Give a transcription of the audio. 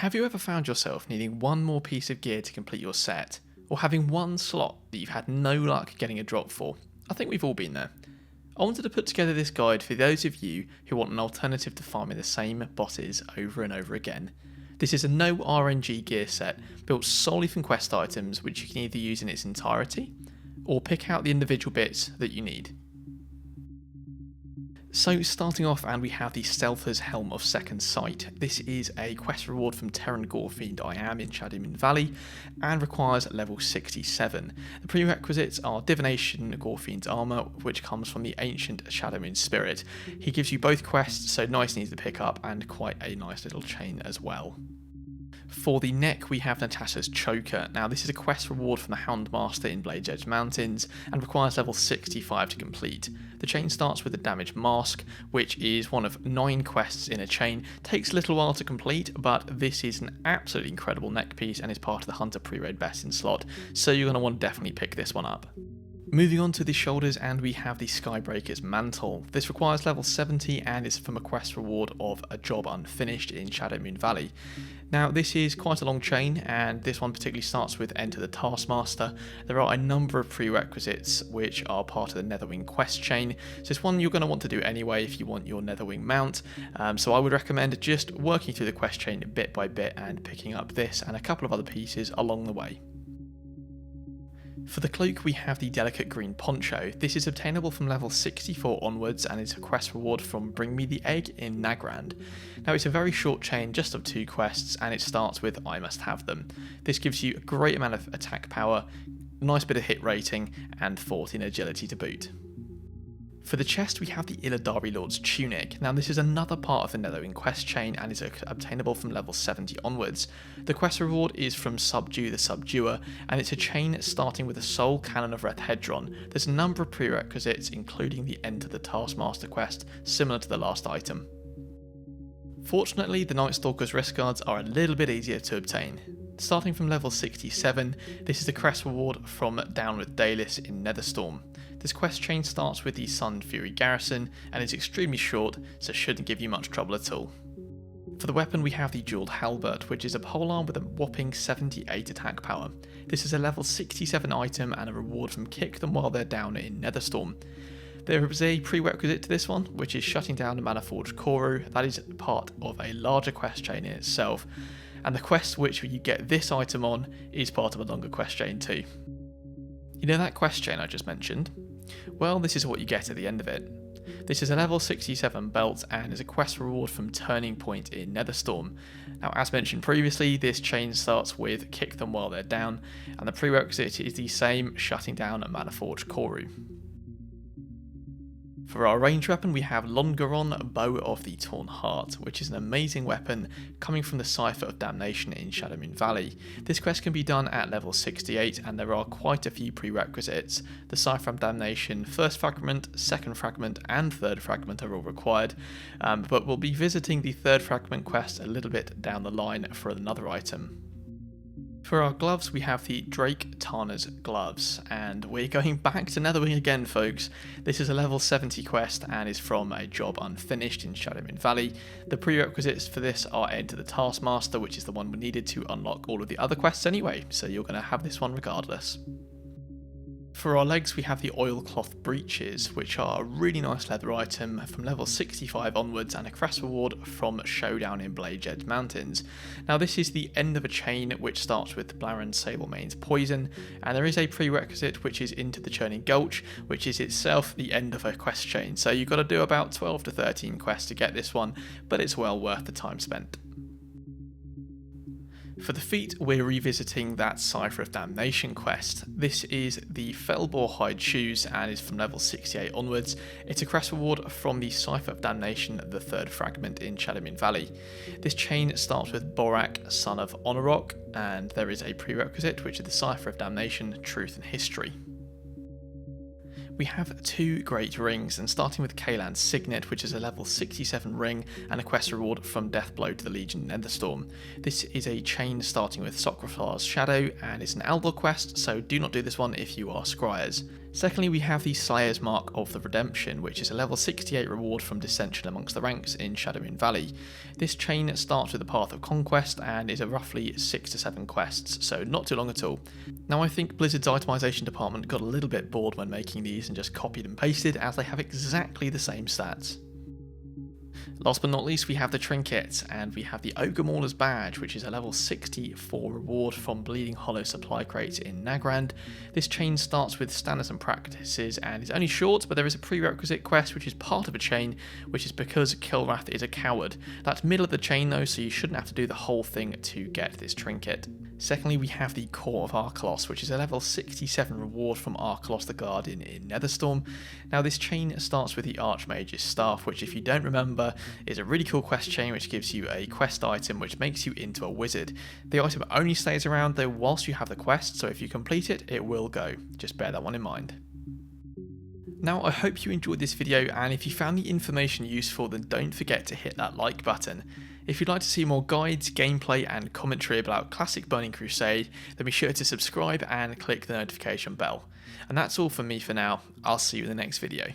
Have you ever found yourself needing one more piece of gear to complete your set, or having one slot that you've had no luck getting a drop for? I think we've all been there. I wanted to put together this guide for those of you who want an alternative to farming the same bosses over and over again. This is a no RNG gear set built solely from quest items which you can either use in its entirety, or pick out the individual bits that you need. So starting off, and we have the Stealther's Helm of Second Sight. This is a quest reward from Terran Gorefiend I Am in Shadowmoon Valley and requires level 67. The prerequisites are Divination Gorefiend's Armour, which comes from the Ancient Shadowmoon Spirit. He gives you both quests, so nice and easy to pick up, and quite a nice little chain as well. For the neck, we have Natasha's Choker. Now, this is a quest reward from the Houndmaster in Blade's Edge Mountains and requires level 65 to complete. The chain starts with the Damaged Mask, which is one of 9 quests in a chain. Takes a little while to complete, but this is an absolutely incredible neck piece and is part of the Hunter pre-raid best in slot, so you're going to want to definitely pick this one up. Moving on to the shoulders, and we have the Skybreaker's Mantle. This requires level 70 and is from a quest reward of A Job Unfinished in Shadowmoon Valley. Now, this is quite a long chain, and this one particularly starts with Enter the Taskmaster. There are a number of prerequisites which are part of the Netherwing quest chain, so it's one you're going to want to do anyway if you want your Netherwing mount. So I would recommend just working through the quest chain bit by bit and picking up this and a couple of other pieces along the way. For the cloak, we have the Delicate Green Poncho. This is obtainable from level 64 onwards and is a quest reward from Bring Me the Egg in Nagrand. Now, it's a very short chain, just of 2 quests, and it starts with I Must Have Them. This gives you a great amount of attack power, nice bit of hit rating, and 14 agility to boot. For the chest, we have the Illidari Lord's Tunic. Now, this is another part of the Netherwing quest chain and is obtainable from level 70 onwards. The quest reward is from Subdue the Subduer, and it's a chain starting with the Soul Cannon of Rethedron. There's a number of prerequisites, including the Enter the Taskmaster quest, similar to the last item. Fortunately, the Night Stalker's Wrist Guards are a little bit easier to obtain. Starting from level 67, this is the quest reward from Down with Dalis in Netherstorm. This quest chain starts with the Sun Fury Garrison and is extremely short, so shouldn't give you much trouble at all. For the weapon, we have the Jeweled Halberd, which is a polearm with a whopping 78 attack power. This is a level 67 item and a reward from Kick Them While They're Down in Netherstorm. There is a prerequisite to this one, which is shutting down the Manaforged Koru. That is part of a larger quest chain in itself, and the quest which you get this item on is part of a longer quest chain too. You know that quest chain I just mentioned? Well, this is what you get at the end of it. This is a level 67 belt and is a quest reward from Turning Point in Netherstorm. Now, as mentioned previously, this chain starts with Kick Them While They're Down, and the prerequisite is the same, shutting down a Manaforged Koru. For our range weapon, we have Longaron, Bow of the Torn Heart, which is an amazing weapon coming from the Cipher of Damnation in Shadowmoon Valley. This quest can be done at level 68 and there are quite a few prerequisites. The Cipher of Damnation first fragment, second fragment and third fragment are all required, but we'll be visiting the third fragment quest a little bit down the line for another item. For our gloves, we have the Drake Tana's Gloves, and we're going back to Netherwing again, folks. This is a level 70 quest and is from A Job Unfinished in Shadowmoon Valley. The prerequisites for this are Enter the Taskmaster, which is the one we needed to unlock all of the other quests anyway, so you're going to have this one regardless. For our legs, we have the Oilcloth Breeches, which are a really nice leather item from level 65 onwards and a quest reward from Showdown in Blade's Edge Mountains. Now, this is the end of a chain which starts with Blaran Sablemane's Poison, and there is a prerequisite which is Into the Churning Gulch, which is itself the end of a quest chain, so you've got to do about 12 to 13 quests to get this one, but it's well worth the time spent. For the feet, we're revisiting that Cipher of Damnation quest. This is the Felbor Hide Shoes and is from level 68 onwards. It's a quest reward from the Cipher of Damnation, the third fragment in Shadowmoon Valley. This chain starts with Borak, son of Honorok, and there is a prerequisite which is the Cipher of Damnation, Truth and History. We have 2 great rings, and starting with Kaelan's Signet, which is a level 67 ring and a quest reward from Deathblow to the Legion Netherstorm. This is a chain starting with Socrafar's Shadow and it's an Eldor quest, so do not do this one if you are Scryers. Secondly, we have the Slayer's Mark of the Redemption, which is a level 68 reward from Dissension amongst the ranks in Shadowmoon Valley. This chain starts with the Path of Conquest and is a roughly 6 to 7 quests, so not too long at all. Now I think Blizzard's itemization department got a little bit bored when making these and just copied and pasted, as they have exactly the same stats. Last but not least, we have the Trinkets, and we have the Ogre Mauler's Badge, which is a level 64 reward from Bleeding Hollow supply crates in Nagrand. This chain starts with standards and practices and is only short, but there is a prerequisite quest which is part of a chain, which is because Kilrath is a coward. That's middle of the chain though, so you shouldn't have to do the whole thing to get this trinket. Secondly, we have the Core of Arkelos, which is a level 67 reward from Arkelos the Guardian in Netherstorm. Now this chain starts with the Archmage's Staff, which if you don't remember is a really cool quest chain which gives you a quest item which makes you into a wizard. The item only stays around though whilst you have the quest, so if you complete it, it will go. Just bear that one in mind. Now I hope you enjoyed this video, and if you found the information useful then don't forget to hit that like button. If you'd like to see more guides, gameplay and commentary about classic Burning Crusade, then be sure to subscribe and click the notification bell. And that's all from me for now. I'll see you in the next video.